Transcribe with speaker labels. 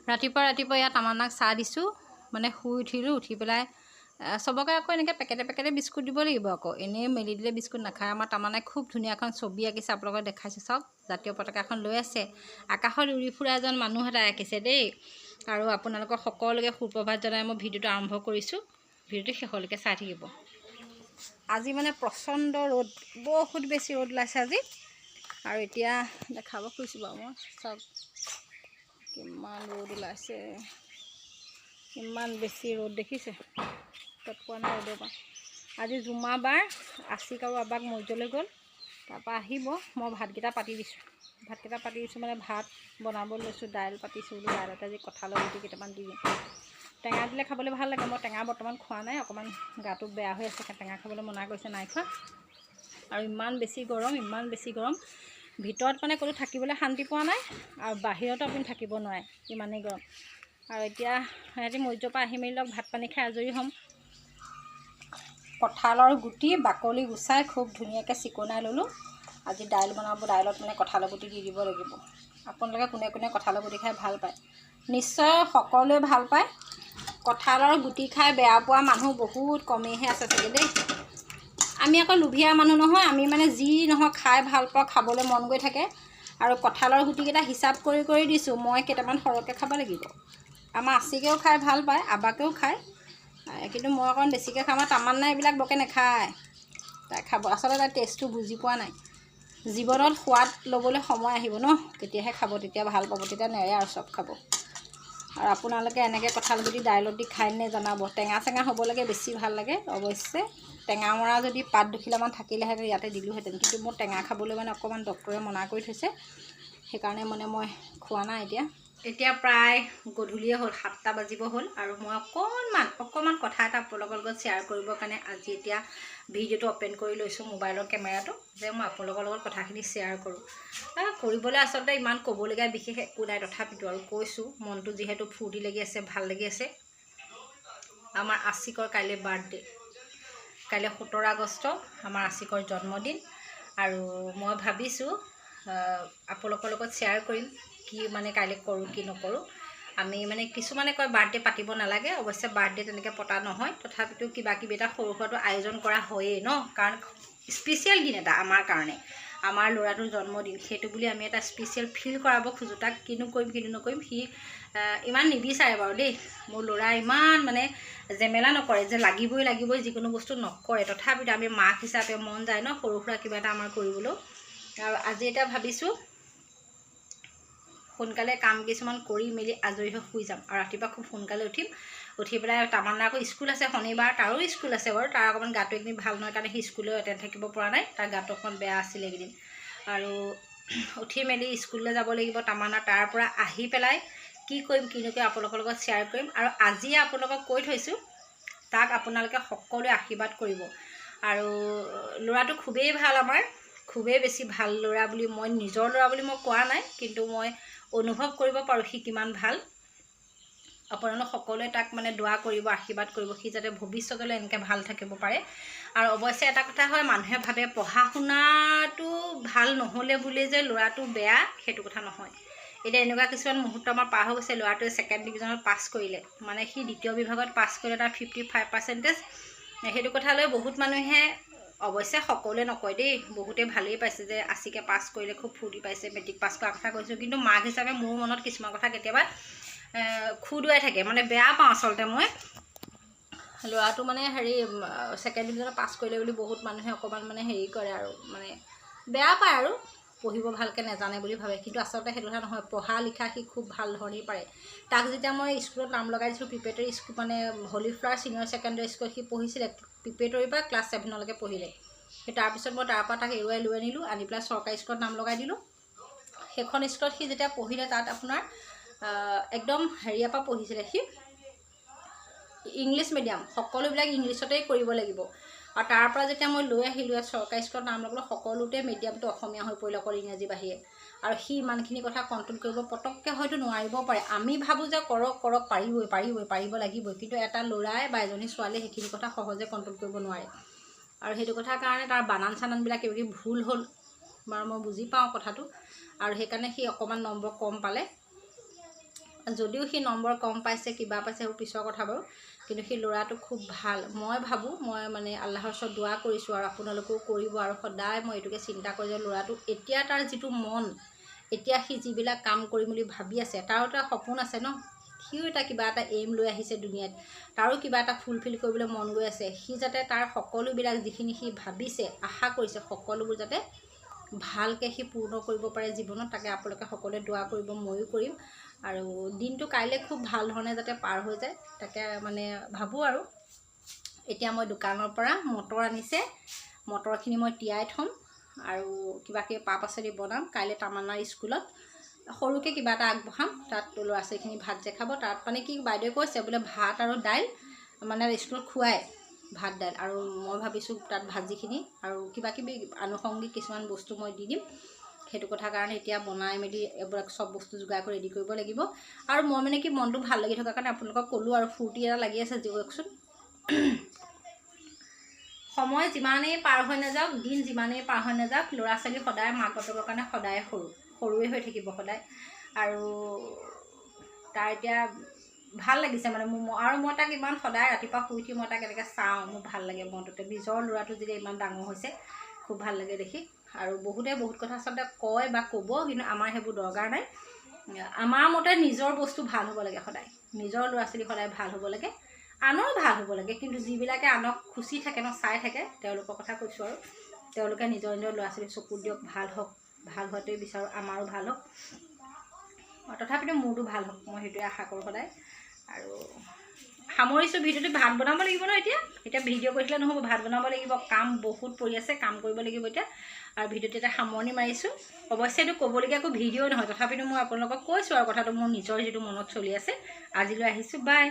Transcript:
Speaker 1: ৰাতিপুৱা ইয়াত তামান্নাক চাহ দিছোঁ মানে শুই উঠিলোঁ উঠি পেলাই চবকে আকৌ এনেকৈ পেকেটে বিস্কুট দিব লাগিব আকৌ এনেই মেলি দিলে বিস্কুট নাখায় আমাৰ তামান্নাই খুব ধুনীয়া এখন ছবি আঁকিছে আপোনালোকক দেখাইছোঁ চাওক জাতীয় পতাকাখন লৈ আছে আকাশত উৰি ফুৰা এজন মানুহ এটা আঁকিছে দেই আৰু আপোনালোকক সকলোকে সুপ্ৰভাত জনাই মই ভিডিঅ'টো আৰম্ভ কৰিছোঁ ভিডিঅ'টো শেষলৈকে চাই থাকিব আজি মানে প্ৰচণ্ড ৰ'দ বহুত বেছি ৰ'দ ওলাইছে আজি আৰু এতিয়া দেখাব খুজিছোঁ বাৰু মই চাওক কিমান ৰ'দ ওলাইছে ইমান বেছি ৰ'দ দেখিছে তত পোৱা নাই ৰ'দৰ পৰা আজি জুমা বাৰ আছিক আৰু আবাক মৌৰ্যলৈ গ'ল তাৰপৰা আহিব মই ভাতকেইটা পাতি দিছোঁ মানে ভাত বনাব লৈছোঁ দাইল পাতিছোঁ বোলো দাইলতে আজি কঁঠালৰ গুটি কেইটামান দি দিওঁ টেঙা দিলে খাবলৈ ভাল লাগে মই টেঙা বৰ্তমান খোৱা নাই অকণমান গাটো বেয়া হৈ আছে টেঙা খাবলৈ মনা কৰিছে নাই খোৱা আৰু ইমান বেছি গৰম ভিতৰত মানে ক'তো থাকিবলৈ শান্তি পোৱা নাই আৰু বাহিৰতো আপুনি থাকিব নোৱাৰে ইমানেই গৰম আৰু এতিয়া সিহঁতি মৌৰ্যৰ পৰা আহি মেলি লওক ভাত পানী খাই আজৰি হ'ম কঁঠালৰ গুটি বাকলি গুচাই খুব ধুনীয়াকৈ চিকনাই ল'লোঁ আজি দাইল বনাব দাইলত মানে কঁঠালৰ গুটি দি দিব লাগিব আপোনালোকে কোনে কঁঠালৰ গুটি খাই ভাল পায় নিশ্চয় সকলোৱে ভাল পায় কঁঠালৰ গুটি খাই বেয়া পোৱা মানুহ বহুত কমেইহে আছে চাগে দেই আমি আকৌ লোভীয়া মানুহ নহয় আমি মানে যি নহয় খাই ভাল পাওঁ খাবলৈ মন গৈ থাকে আৰু কঁঠালৰ গুটিকেইটা হিচাপ কৰি দিছোঁ মই কেইটামান সৰহকৈ খাব লাগিব আমাৰ আছিকেও খাই ভাল পায় আবাকেও খায় কিন্তু মই অকণ বেছিকৈ খাওঁ আমাৰ তামান্নাই এইবিলাক বৰকৈ নাখায় তাই খাব আচলতে তাই টেষ্টটো বুজি পোৱা নাই জীৱনত সোৱাদ ল'বলৈ সময় আহিব ন তেতিয়াহে খাব তেতিয়া ভাল পাব তেতিয়া নেৰে আৰু চব খাব আৰু আপোনালোকে এনেকৈ কঁঠাল গুটি দাইলত দি খাই নে জনাব টেঙা চেঙা হ'ব লাগে বেছি ভাল লাগে অৱশ্যে টেঙা মৰা যদি পাত দুখিলামান থাকিলেহেঁতেন ইয়াতে দিলোঁহেঁতেন কিন্তু মোৰ টেঙা খাবলৈ মানে অকণমান ডক্টৰে মনা কৰি থৈছে সেইকাৰণে মানে মই খোৱা নাই এতিয়া প্ৰায় গধূলিয়ে হ'ল 7টা বাজিব হ'ল আৰু মই অকণমান কথা এটা আপোনালোকৰ লগত শ্বেয়াৰ কৰিবৰ কাৰণে আজি এতিয়া ভিডিঅ'টো অ'পেন কৰি লৈছোঁ মোবাইলৰ কেমেৰাটো যে মই আপোনালোকৰ লগত কথাখিনি শ্বেয়াৰ কৰোঁ কৰিবলৈ আচলতে ইমান ক'বলগীয়া বিশেষ একো নাই তথাপিতো আৰু কৈছোঁ মনটো যিহেতু ফূৰ্তি লাগি আছে ভাল লাগি আছে আমাৰ আছিকৰ কাইলৈ বাৰ্থডে কাইলৈ 17 আগষ্ট আমাৰ আছিকৰ জন্মদিন আৰু মই ভাবিছোঁ আপোনালোকৰ লগত শ্বেয়াৰ কৰিম কি মানে কাইলৈ কৰোঁ কি নকৰোঁ আমি মানে কিছুমানে কয় বাৰ্থডে পাতিব নালাগে অৱশ্যে বাৰ্থডে তেনেকৈ পতা নহয় তথাপিতো কিবা কিবি এটা সৰু সুৰাটো আয়োজন কৰা হয়েই ন কাৰণ স্পেচিয়েল দিন এটা আমাৰ কাৰণে আমাৰ ল'ৰাটোৰ জন্মদিন সেইটো বুলি আমি এটা স্পেচিয়েল ফিল কৰাব খোজোঁ তাক কিনো নকৰিম সি ইমান নিবিচাৰে বাৰু দেই মোৰ ল'ৰা ইমান মানে জেমেলা নকৰে যে লাগিবই যিকোনো বস্তু নকৰে তথাপিতো আমি মাক হিচাপে মন যায় ন সৰু সুৰা কিবা এটা আমাৰ কৰিবলৈ আৰু আজি এতিয়া ভাবিছোঁ সোনকালে কাম কিছুমান কৰি মেলি আজৰি হৈ শুই যাম আৰু ৰাতিপুৱা খুব সোনকালে উঠি পেলাই তামান্নাৰ আকৌ স্কুল আছে শনিবাৰ তাৰো স্কুল আছে বাৰু তাৰ অকণমান গাটো একদিন ভাল নহয় কাৰণে সি স্কুলেও এটেণ্ড থাকিব পৰা নাই তাৰ গাটো অকণমান বেয়া আছিলে এইকেইদিন আৰু উঠি মেলি স্কুললৈ যাব লাগিব তামান্না তাৰ পৰা আহি পেলাই কি কৰিম কি নকৰিম আপোনালোকৰ লগত শ্বেয়াৰ কৰিম আৰু আজিয়ে আপোনালোকক কৈ থৈছোঁ তাক আপোনালোকে সকলোৱে আশীৰ্বাদ কৰিব আৰু ল'ৰাটো খুবেই ভাল আমাৰ খুবেই বেছি ভাল ল'ৰা বুলি মই নিজৰ ল'ৰা বুলি মই কোৱা নাই কিন্তু মই অনুভৱ কৰিব পাৰোঁ সি কিমান ভাল আপোনালোক সকলোৱে তাক মানে দোৱা কৰিব আশীৰ্বাদ কৰিব সি যাতে ভৱিষ্যতলৈ এনেকৈ ভাল থাকিব পাৰে আৰু অৱশ্যে এটা কথা হয় মানুহে ভাবে পঢ়া শুনাটো ভাল নহ'লে বুলি যে ল'ৰাটো বেয়া সেইটো কথা নহয় এতিয়া এনেকুৱা কিছুমান মুহূৰ্ত আমাৰ পাৰ হৈ গৈছে ল'ৰাটোৱে 2nd ডিভিজনত পাছ কৰিলে মানে সি 2য় বিভাগত পাছ কৰিলে তাৰ 55% সেইটো কথালৈ বহুত মানুহে অৱশ্যে সকলোৱে নকয় দেই বহুতে ভালেই পাইছে যে আছিকে পাছ কৰিলে খুব ফূৰ্তি পাইছে মেট্ৰিক পাছ কৰাৰ কথা কৈছোঁ কিন্তু মাক হিচাপে মোৰ মনত কিছুমান কথা কেতিয়াবা খুদুৱাই থাকে মানে বেয়া পাওঁ আচলতে মই ল'ৰাটো মানে 2nd ডিভিজনত পাছ কৰিলে বুলি বহুত মানুহে অকণমান মানে কৰে আৰু মানে বেয়া পায় আৰু পঢ়িব ভালকৈ নাজানে বুলি ভাবে কিন্তু আচলতে সেইটো কথা নহয় পঢ়া লিখা সি খুব ভাল ধৰণেই পাৰে তাক যেতিয়া মই স্কুলত নাম লগাই দিছিলোঁ প্ৰিপেৰেটৰী স্কুল মানে হলি ফ্লাৱাৰ ছিনিয়ৰ ছেকেণ্ডেৰী স্কুল সি পঢ়িছিলে প্ৰিপেৰেটৰীৰ পৰা ক্লাছ 7লৈকে পঢ়িলে সেই তাৰপিছত মই তাৰ পৰা তাক এৰুৱাই লৈ আনিলোঁ আনি পেলাই চৰকাৰী স্কুলত নাম লগাই দিলোঁ সেইখন স্কুলত সি যেতিয়া পঢ়িলে তাত আপোনাৰ একদম হেৰিয়াৰ পৰা পঢ়িছিলে সি ইংলিছ মিডিয়াম সকলোবিলাক ইংলিছতেই কৰিব লাগিব আৰু তাৰ পৰা যেতিয়া মই লৈ আহিলোঁ চৰকাৰী স্কুলত নাম লগালোঁ সকলোতে মিডিয়ামটো অসমীয়া হৈ পৰিলে অকল ইংৰাজী বাহিৰে আৰু সি ইমানখিনি কথা কণ্ট্ৰল কৰিব পটককৈ হয়তো নোৱাৰিব পাৰে আমি ভাবোঁ যে কৰক পাৰিব লাগিবই কিন্তু এটা ল'ৰাই বা এজনী ছোৱালীয়ে সেইখিনি কথা সহজে কণ্ট্ৰল কৰিব নোৱাৰে আৰু সেইটো কথাৰ কাৰণে তাৰ বানান চানানবিলাক কিবা কিবি ভুল হ'ল বাৰু মই বুজি পাওঁ কথাটো আৰু সেইকাৰণে সি অকণমান নম্বৰ কম পালে যদিও সি নম্বৰ কম পাইছে কিবা পাইছে সেইবোৰ পিছৰ কথা বাৰু, কিন্তু সেই ল'ৰাটো খুব ভাল। মই ভাবোঁ, মই মানে আল্লাহৰ ওচৰত দোৱা কৰিছোঁ আৰু আপোনালোকেও কৰিব, আৰু সদায় মই এইটোকে চিন্তা কৰোঁ যে ল'ৰাটো এতিয়া তাৰ যিটো মন, এতিয়া সি যিবিলাক কাম কৰিম বুলি ভাবি আছে, তাৰো এটা সপোন আছে ন, সিও এটা কিবা এটা এইম লৈ আহিছে দুনিয়াত, তাৰো কিবা এটা ফুলফিল কৰিবলৈ মন গৈ আছে। সি যাতে তাৰ সকলোবিলাক যিখিনি সি ভাবিছে, আশা কৰিছে, সকলোবোৰ যাতে ভালকৈ সি পূৰ্ণ কৰিব পাৰে জীৱনত, তাকে আপোনালোকে সকলোৱে দোৱা কৰিব, ময়ো কৰিম। আৰু দিনটো কাইলৈ খুব ভাল ধৰণে যাতে পাৰ হৈ যায়, তাকে মানে ভাবোঁ। আৰু এতিয়া মই দোকানৰ পৰা মটৰ আনিছে, মটৰখিনি মই তিয়াই থ'ম আৰু কিবা কিবি পা পাচলি বনাম। কাইলৈ তামান্নাৰ স্কুলত সৰুকৈ কিবা এটা আগবঢ়াম, তাত ল'ৰা ছোৱালীখিনি ভাত যে খাব, তাত মানে কি বাইদেৱে কৈছে বোলে ভাত আৰু দাইল মানে স্কুলত খুৱাই, ভাত দাইল, আৰু মই ভাবিছোঁ তাত ভাজিখিনি আৰু কিবা কিবি আনুষংগিক কিছুমান বস্তু মই দি দিম। সেইটো কথা কাৰণে এতিয়া বনাই মেলি এইবিলাক চব বস্তু যোগাৰ কৰি ৰেডি কৰিব লাগিব। আৰু মই মানে কি মনটো ভাল লাগি থকাৰ কাৰণে আপোনালোকক ক'লোঁ, আৰু ফূৰ্তি এটা লাগি আছে দিয়কচোন। সময় যিমানেই পাৰ হৈ নাযাওক, দিন যিমানেই পাৰ হৈ নাযাওক, ল'ৰা ছোৱালী সদায় মাক বাপেকৰ কাৰণে সদায় সৰুৱে হৈ থাকিব সদায়। আৰু তাৰ এতিয়া ভাল লাগিছে মানে মোৰ, আৰু মই তাক ইমান সদায় ৰাতিপুৱা শুই উঠি মই তাক এনেকৈ চাওঁ, মোৰ ভাল লাগে মনটোতে। নিজৰ ল'ৰাটো যেতিয়া ইমান ডাঙৰ হৈছে খুব ভাল লাগে দেখি। আৰু বহুতে বহুত কথা আচলতে কয় বা ক'ব, কিন্তু আমাৰ সেইবোৰ দৰকাৰ নাই। আমাৰ মতে নিজৰ বস্তু ভাল হ'ব লাগে সদায়, নিজৰ ল'ৰা ছোৱালী সদায় ভাল হ'ব লাগে, আনৰো ভাল হ'ব লাগে। কিন্তু যিবিলাকে আনক খুচি থাকে ন, চাই থাকে, তেওঁলোকৰ কথা কৈছোঁ। আৰু তেওঁলোকে নিজৰ নিজৰ ল'ৰা ছোৱালীক চকু দিয়ক, ভাল হওক, ভাল হোৱাটোৱে বিচাৰোঁ, আমাৰো ভাল হওক, তথাপিতো মোৰতো ভাল হওক, মই সেইটোৱে আশা কৰোঁ সদায়। আৰু সামৰিছোঁ ভিডিঅ'টো। ভাত বনাব লাগিব ন, এতিয়া ভিডিঅ' কৰি থাকিলে নহ'ব, ভাত বনাব লাগিব, কাম বহুত পৰি আছে, কাম কৰিব লাগিব এতিয়া। আৰু ভিডিঅ'টো এটা সামৰণি মাৰিছোঁ। অৱশ্যে এইটো ক'বলগীয়া একো ভিডিঅ' নহয়, তথাপিতো মই আপোনালোকক কৈছোঁ আৰু কথাটো মোৰ নিজৰ যিটো মনত চলি আছে। আজিলৈ আহিছোঁ, বাই।